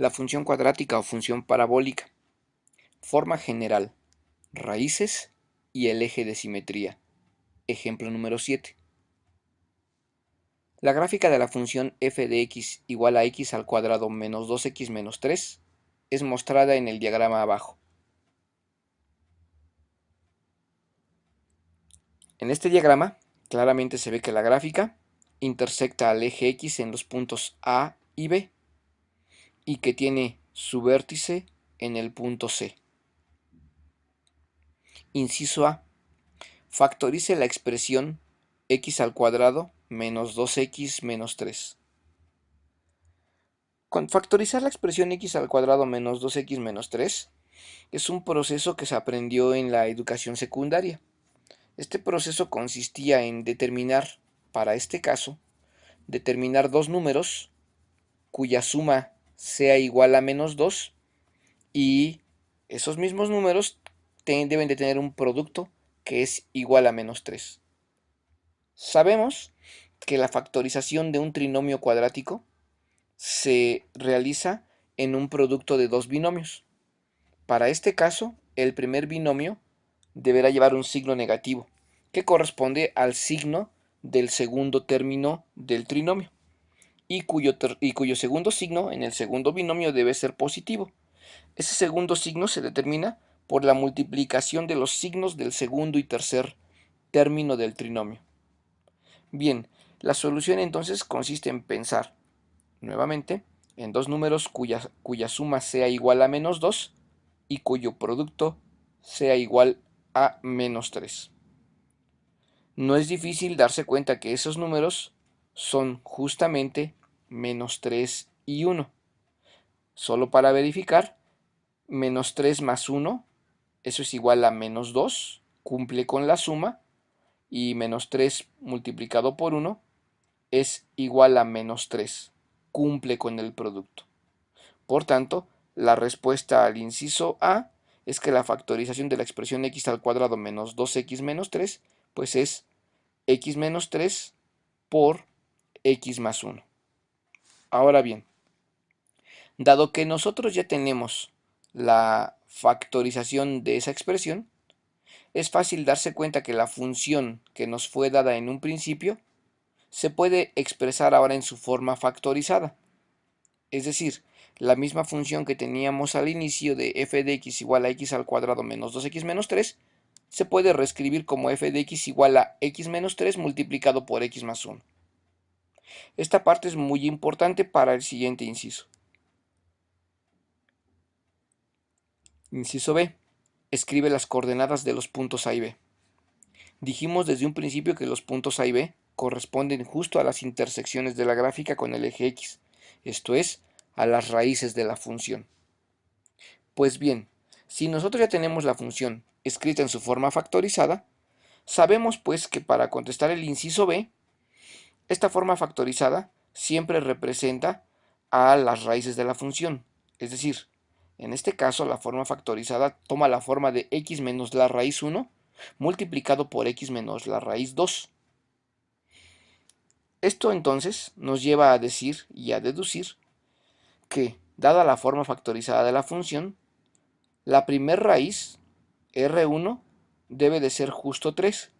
La función cuadrática o función parabólica. Forma general, raíces y el eje de simetría. Ejemplo número 7. La gráfica de la función f de x igual a x al cuadrado menos 2x menos 3 es mostrada en el diagrama abajo. En este diagrama claramente se ve que la gráfica intersecta al eje x en los puntos A y B y que tiene su vértice en el punto C. Inciso A. Factorice la expresión x al cuadrado menos 2x menos 3. Con factorizar la expresión x al cuadrado menos 2x menos 3 es un proceso que se aprendió en la educación secundaria. Este proceso consistía en determinar, para este caso, determinar dos números cuya suma sea igual a menos 2 y esos mismos números deben de tener un producto que es igual a menos 3. Sabemos que la factorización de un trinomio cuadrático se realiza en un producto de dos binomios. Para este caso, el primer binomio deberá llevar un signo negativo, que corresponde al signo del segundo término del trinomio, y cuyo segundo signo en el segundo binomio debe ser positivo. Ese segundo signo se determina por la multiplicación de los signos del segundo y tercer término del trinomio. Bien, la solución entonces consiste en pensar, nuevamente, en dos números cuya suma sea igual a menos 2 y cuyo producto sea igual a menos 3. No es difícil darse cuenta que esos números son justamente menos 3 y 1. Solo para verificar, menos 3 más 1, eso es igual a menos 2, cumple con la suma, y menos 3 multiplicado por 1 es igual a menos 3, cumple con el producto. Por tanto, la respuesta al inciso A es que la factorización de la expresión x al cuadrado menos 2x menos 3, pues es x menos 3 por x más 1. Ahora bien, dado que nosotros ya tenemos la factorización de esa expresión, es fácil darse cuenta que la función que nos fue dada en un principio se puede expresar ahora en su forma factorizada. Es decir, la misma función que teníamos al inicio de f de x igual a x al cuadrado menos 2x menos 3 se puede reescribir como f de x igual a x menos 3 multiplicado por x más 1. Esta parte es muy importante para el siguiente inciso. Inciso B. Escribe las coordenadas de los puntos A y B. Dijimos desde un principio que los puntos A y B corresponden justo a las intersecciones de la gráfica con el eje x, esto es, a las raíces de la función. Pues bien, si nosotros ya tenemos la función escrita en su forma factorizada, sabemos pues que para contestar el inciso B, esta forma factorizada siempre representa a las raíces de la función. Es decir, en este caso la forma factorizada toma la forma de x menos la raíz 1 multiplicado por x menos la raíz 2. Esto entonces nos lleva a decir y a deducir que, dada la forma factorizada de la función, la primer raíz, R1, debe de ser justo 3.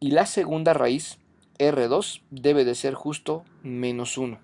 Y la segunda raíz, R2, debe de ser justo menos 1.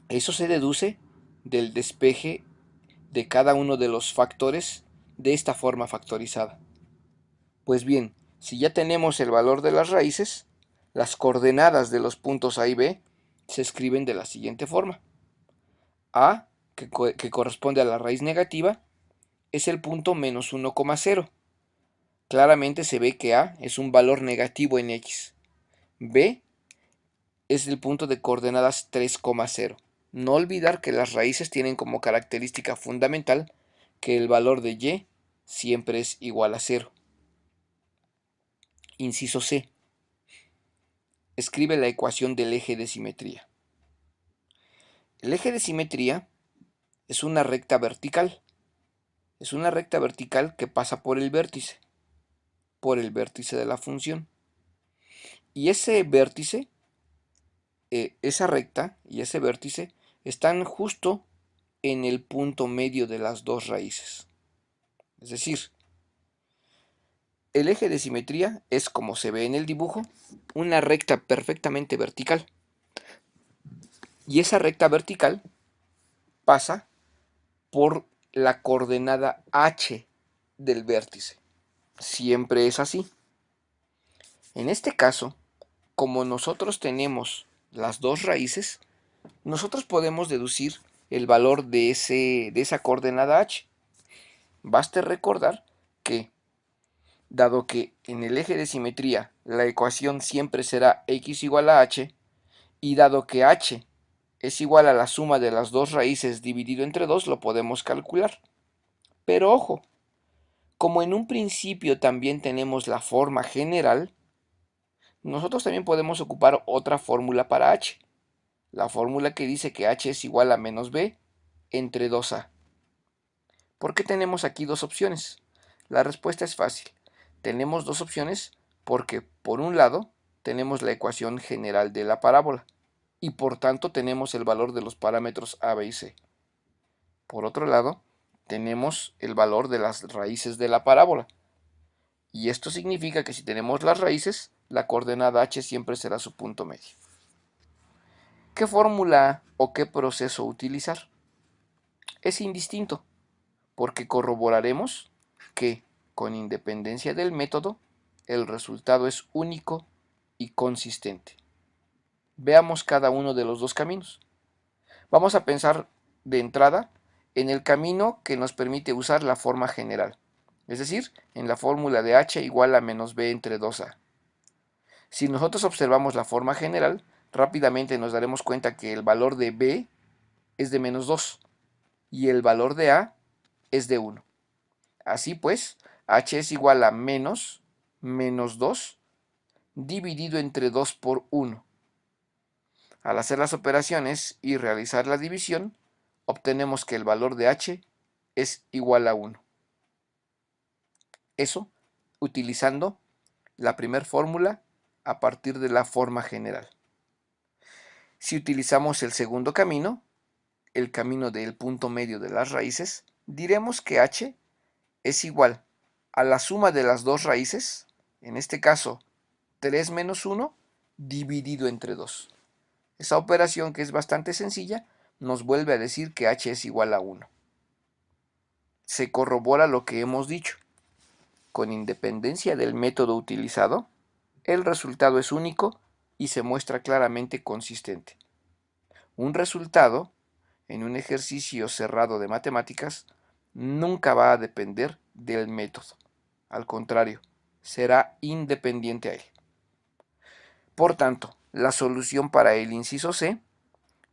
Eso se deduce del despeje de cada uno de los factores de esta forma factorizada. Pues bien, si ya tenemos el valor de las raíces, las coordenadas de los puntos A y B se escriben de la siguiente forma. A, que corresponde a la raíz negativa, es el punto menos 1,0. Claramente se ve que A es un valor negativo en X. B es el punto de coordenadas 3,0. No olvidar que las raíces tienen como característica fundamental que el valor de Y siempre es igual a 0. Inciso C. Escribe la ecuación del eje de simetría. El eje de simetría es una recta vertical. Es una recta vertical que pasa por el vértice de la función. Y ese vértice esa recta y ese vértice están justo en el punto medio de las dos raíces. Es decir, el eje de simetría es, como se ve en el dibujo, una recta perfectamente vertical. Y esa recta vertical pasa por la coordenada h del vértice. Siempre es así. En este caso, como nosotros tenemos las dos raíces, nosotros podemos deducir el valor de esa coordenada h. Baste recordar que, dado que en el eje de simetría la ecuación siempre será x igual a h, y dado que h es igual a la suma de las dos raíces dividido entre 2, lo podemos calcular. Pero ojo, como en un principio también tenemos la forma general, nosotros también podemos ocupar otra fórmula para h. La fórmula que dice que h es igual a menos b entre 2a. ¿Por qué tenemos aquí dos opciones? La respuesta es fácil. Tenemos dos opciones porque, por un lado, tenemos la ecuación general de la parábola y por tanto tenemos el valor de los parámetros a, b y c. Por otro lado, tenemos el valor de las raíces de la parábola. Y esto significa que si tenemos las raíces, la coordenada h siempre será su punto medio. ¿Qué fórmula o qué proceso utilizar? Es indistinto, porque corroboraremos que, con independencia del método, el resultado es único y consistente. Veamos cada uno de los dos caminos. Vamos a pensar de entrada en el camino que nos permite usar la forma general, es decir, en la fórmula de h igual a menos b entre 2a. Si nosotros observamos la forma general, rápidamente nos daremos cuenta que el valor de b es de menos 2 y el valor de a es de 1. Así pues, h es igual a menos 2 dividido entre 2 por 1. Al hacer las operaciones y realizar la división, obtenemos que el valor de h es igual a 1. Eso utilizando la primera fórmula a partir de la forma general. Si utilizamos el segundo camino, el camino del punto medio de las raíces, diremos que h es igual a la suma de las dos raíces, en este caso 3 menos 1, dividido entre 2. Esa operación, que es bastante sencilla, nos vuelve a decir que h es igual a 1. Se corrobora lo que hemos dicho. Con independencia del método utilizado, el resultado es único y se muestra claramente consistente. Un resultado, en un ejercicio cerrado de matemáticas, nunca va a depender del método. Al contrario, será independiente a él. Por tanto, la solución para el inciso C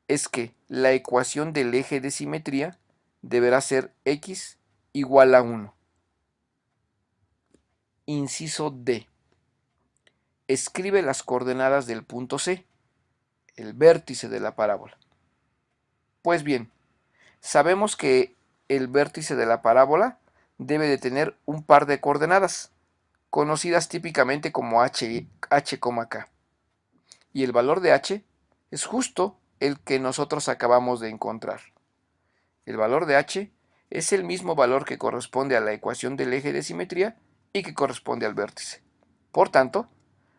es que la ecuación del eje de simetría deberá ser x igual a 1. Inciso D. Escribe las coordenadas del punto C, el vértice de la parábola. Pues bien, sabemos que el vértice de la parábola debe de tener un par de coordenadas, conocidas típicamente como h, k. Y el valor de h es justo el que nosotros acabamos de encontrar. El valor de h es el mismo valor que corresponde a la ecuación del eje de simetría y que corresponde al vértice. Por tanto,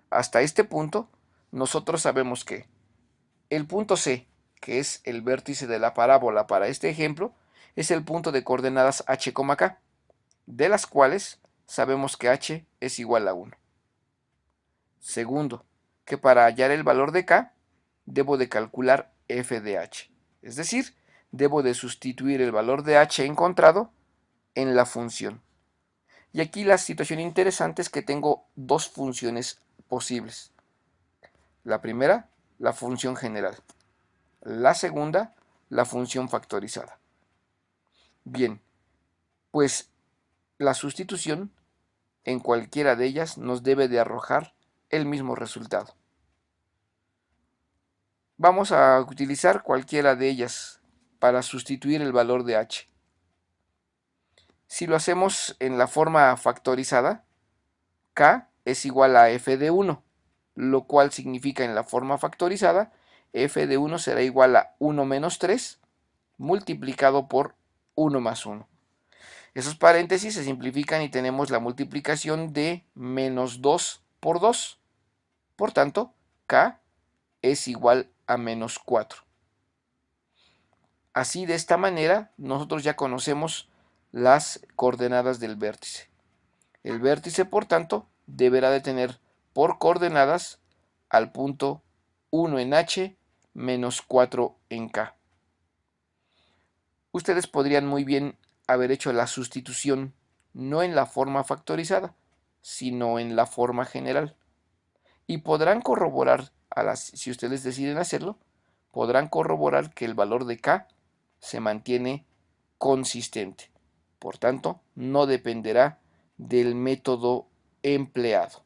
hasta este punto, nosotros sabemos que el punto C, que es el vértice de la parábola para este ejemplo, es el punto de coordenadas h, k, de las cuales sabemos que h es igual a 1. Segundo, que para hallar el valor de k, debo de calcular f de h. Es decir, debo de sustituir el valor de h encontrado en la función. Y aquí la situación interesante es que tengo dos funciones posibles. La primera, la función general. La segunda, la función factorizada. Bien, pues la sustitución en cualquiera de ellas nos debe de arrojar el mismo resultado. Vamos a utilizar cualquiera de ellas para sustituir el valor de h. Si lo hacemos en la forma factorizada, k es igual a f de 1, lo cual significa en la forma factorizada f de 1 será igual a 1 menos 3 multiplicado por 1 más 1. Esos paréntesis se simplifican y tenemos la multiplicación de menos 2 por 2. Por tanto, k es igual a menos 4. Así, de esta manera, nosotros ya conocemos las coordenadas del vértice. El vértice, por tanto, deberá de tener por coordenadas al punto 1 en H menos 4 en K. Ustedes podrían muy bien haber hecho la sustitución no en la forma factorizada, sino en la forma general. Y podrán corroborar, si ustedes deciden hacerlo, podrán corroborar que el valor de K se mantiene consistente. Por tanto, no dependerá del método empleado.